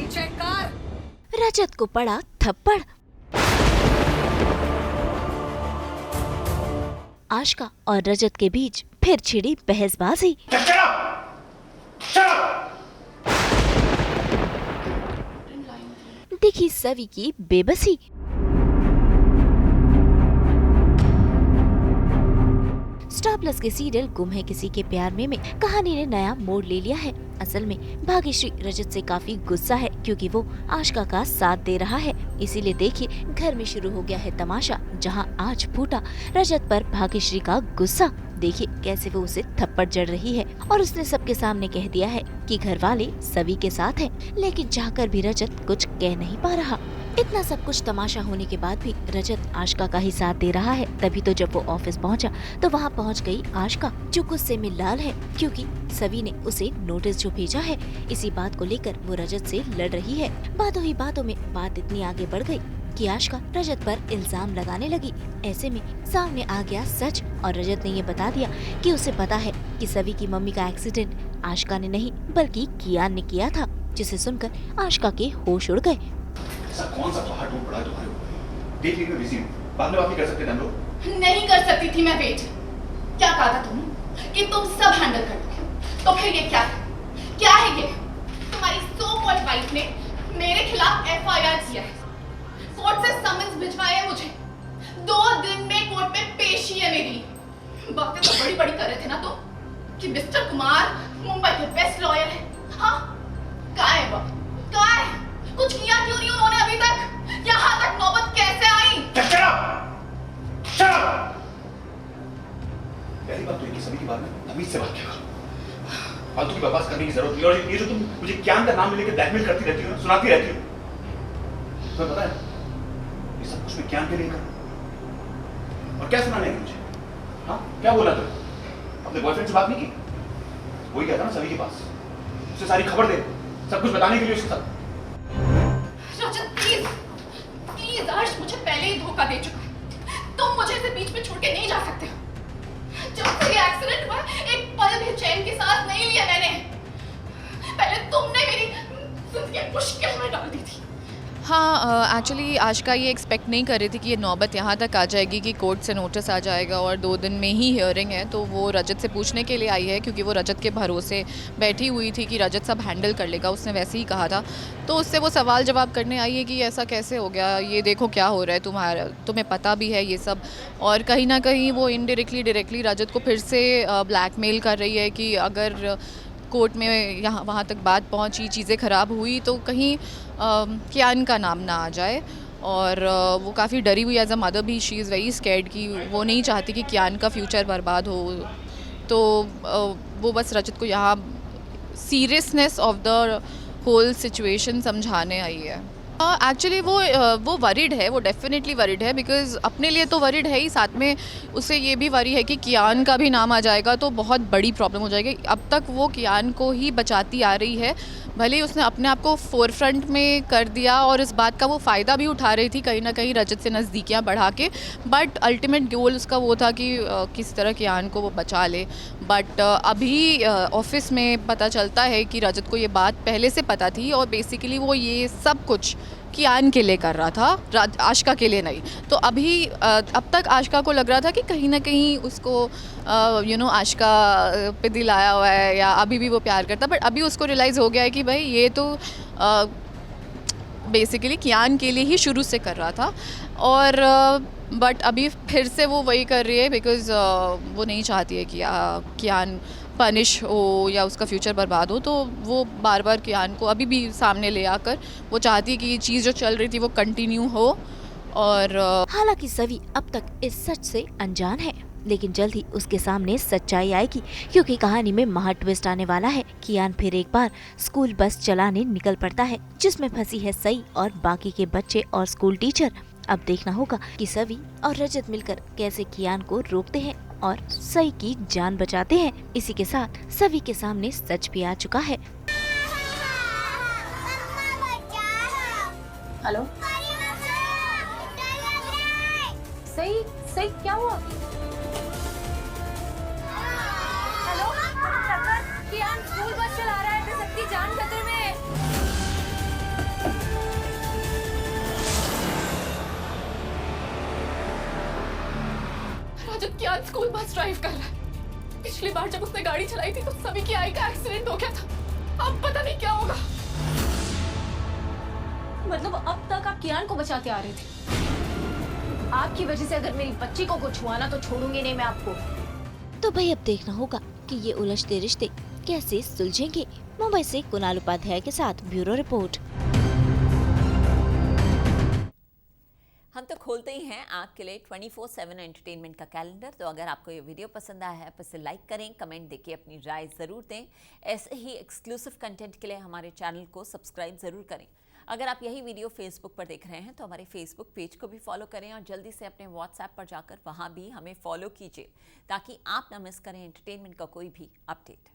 Check कर। रजत को पड़ा थप्पड़। आशिका और रजत के बीच फिर छिड़ी बहसबाजी। दिखी सवी की बेबसी। स्टार प्लस के सीरियल गुम है किसी के प्यार में कहानी ने नया मोड़ ले लिया है। असल में भाग्यश्री रजत से काफी गुस्सा है क्योंकि वो आशिका का साथ दे रहा है। इसीलिए देखिए घर में शुरू हो गया है तमाशा, जहां आज फूटा रजत पर भाग्यश्री का गुस्सा। देखिए कैसे वो उसे थप्पड़ जड़ रही है और उसने सबके सामने कह दिया है कि घर वाले सभी के साथ हैं, लेकिन चाहकर भी रजत कुछ कह नहीं पा रहा। इतना सब कुछ तमाशा होने के बाद भी रजत आशिका का ही साथ दे रहा है। तभी तो जब वो ऑफिस पहुंचा तो वहां पहुंच गई आशिका, जो गुस्से में लाल है क्योंकि सभी ने उसे नोटिस जो भेजा है। इसी बात को लेकर वो रजत से लड़ रही है। बातों ही बातों में बात इतनी आगे बढ़ गई कि आशिका रजत पर इल्जाम लगाने लगी। ऐसे में सामने आ गया सच और रजत ने ये बता दिया कि उसे पता है कि सभी की मम्मी का एक्सीडेंट आशिका ने नहीं बल्कि कियान ने किया था, जिसे सुनकर आशिका के होश उड़ गए। ऐसा कौन सा पहाड़ टूट पड़ा तुम्हारे ऊपर? देख लीजिए बिजी हूं, बाद में बात नहीं कर सकते हम लोग। नहीं कर सकती थी मैं वेट। क्या कहा था तुम कि तुम सब हैंडल कर दोगे? तो फिर ये क्या है? क्या है ये? तुम्हारी सो कॉल्ड वाइफ ने मेरे खिलाफ एफआईआर किया है, कोर्ट से समन्स भिजवाए मुझे। 2 दिन में कोर्ट में पेशी है मेरी। बातें तो बड़ी बड़ी कर रहे थे ना तो कि मिस्टर कुमार मुंबई के बेस्ट लॉयर है। हाँ, कहाँ है वो? कहाँ है? कुछ किया क्यों नहीं उन्होंने अभी तक? यहाँ तक नौबत कैसे आई? पहली बात तो ये कि सभी के बारे में तमीज से बात किया करो। फालतू की बकवास करने की जरूरत नहीं। और ये जो तुम मुझे ज्ञान का नाम लेकर ब्लैकमेल करती रहती हो, सुनाती रहती हो, तुम्हें पता है ये सब कुछ मैं ज्ञान के लिए कर। और क्या सुनाने है मुझे? हाँ, क्या बोला तुम? अपने बॉयफ्रेंड से बात नहीं की? वही कहता ना सभी के पास, उसे सारी खबर दे, सब कुछ बताने के लिए उसके साथ। रजत प्लीज प्लीज, अर्श मुझे पहले ही धोखा दे चुका है। तुम मुझे इसे बीच में छोड़ के नहीं जा सकते हो। जब से ये एक्सीडेंट हुआ एक पल भी चैन की सांस नहीं लिया मैंने। पहले तुमने मेरी जिंदगी मुश्किल में डाल दी थी। हाँ, एक्चुअली आशिका ये एक्सपेक्ट नहीं कर रही थी कि ये नौबत यहाँ तक आ जाएगी कि कोर्ट से नोटिस आ जाएगा और 2 दिन में ही हियरिंग है। तो वो रजत से पूछने के लिए आई है क्योंकि वो रजत के भरोसे बैठी हुई थी कि रजत सब हैंडल कर लेगा, उसने वैसे ही कहा था। तो उससे वो सवाल जवाब करने आई है कि ऐसा कैसे हो गया, ये देखो क्या हो रहा है, तुम्हें पता भी है ये सब। और कहीं ना कहीं वो इनडायरेक्टली डायरेक्टली रजत को फिर से ब्लैकमेल कर रही है कि अगर कोर्ट में यहाँ वहाँ तक बात पहुँची, चीज़ें ख़राब हुई तो कहीं कियान का नाम ना आ जाए। और वो काफ़ी डरी हुई एज अ मदर भी, शी इज़ वेरी स्कैर्ड कि वो नहीं चाहती कि कियान का फ्यूचर बर्बाद हो। तो वो बस रजत को यहाँ seriousness of the whole situation समझाने आई है। एक्चुअली वो वरीड है, वो डेफिनेटली वरीड है, बिकॉज़ अपने लिए तो वरीड है ही, साथ में उसे ये भी वरी है कि कियान का भी नाम आ जाएगा तो बहुत बड़ी प्रॉब्लम हो जाएगी। अब तक वो कियान को ही बचाती आ रही है, भले ही उसने अपने आप को फोरफ्रंट में कर दिया और इस बात का वो फ़ायदा भी उठा रही थी कहीं ना कहीं रजत से नज़दीकियाँ बढ़ा के, बट अल्टीमेट गोल उसका वो था कि किस तरह कियान को वो बचा ले। बट अभी ऑफिस में पता चलता है कि रजत को ये बात पहले से पता थी और बेसिकली वो ये सब कुछ कियान के लिए कर रहा था, आशिका के लिए नहीं। तो अभी अब तक आशिका को लग रहा था कि कहीं ना कहीं उसको आशिका पे दिल आया हुआ है या अभी भी वो प्यार करता, बट अभी उसको रियलाइज़ हो गया है कि भाई ये तो बेसिकली कियान के लिए ही शुरू से कर रहा था। और बट अभी फिर से वो वही कर रही है बिकॉज़ वो नहीं चाहती है कि कियान पनिश हो या उसका फ्यूचर बर्बाद हो। तो वो बार बार कियान को अभी भी सामने ले आकर वो चाहती है कि ये चीज़ जो चल रही थी वो कंटिन्यू हो। और हालांकि सवी अब तक इस सच से अनजान है, लेकिन जल्द ही उसके सामने सच्चाई आएगी क्योंकि कहानी में महा ट्विस्ट आने वाला है। कियान फिर एक बार स्कूल बस चलाने निकल पड़ता है जिसमें फंसी है सई और बाकी के बच्चे और स्कूल टीचर। अब देखना होगा कि सवी और रजत मिलकर कैसे कियान को रोकते हैं और सई की जान बचाते हैं। इसी के साथ सभी के सामने सच भी आ चुका है। हेलो, सही सही क्या हुआ? हेलो, कियान स्कूल बस चला रहा है तो सबकी जान खतरे में है। कियान स्कूल बस ड्राइव कर रहा है। पिछली बार जब उसने गाड़ी चलाई थी तो सभी की आई का एक्सीडेंट हो गया था। अब पता नहीं क्या होगा। मतलब अब तक आप कियान को बचाते आ रहे थे। आपकी वजह से अगर मेरी बच्ची को कुछ हुआ ना तो छोड़ूंगी नहीं मैं आपको। तो भाई अब देखना होगा कि ये उलझते रिश्ते कैसे सुलझेंगे। मुंबई से कुणाल उपाध्याय के साथ ब्यूरो रिपोर्ट। हम तो खोलते ही हैं आपके लिए 24/7 एंटरटेनमेंट का कैलेंडर। तो अगर आपको ये वीडियो पसंद आया है तो इसे लाइक करें, कमेंट देके अपनी राय ज़रूर दें। ऐसे ही एक्सक्लूसिव कंटेंट के लिए हमारे चैनल को सब्सक्राइब ज़रूर करें। अगर आप यही वीडियो फेसबुक पर देख रहे हैं तो हमारे फेसबुक पेज को भी फॉलो करें और जल्दी से अपने व्हाट्सएप पर जाकर वहाँ भी हमें फॉलो कीजिए ताकि आप ना मिस करें एंटरटेनमेंट का कोई भी अपडेट।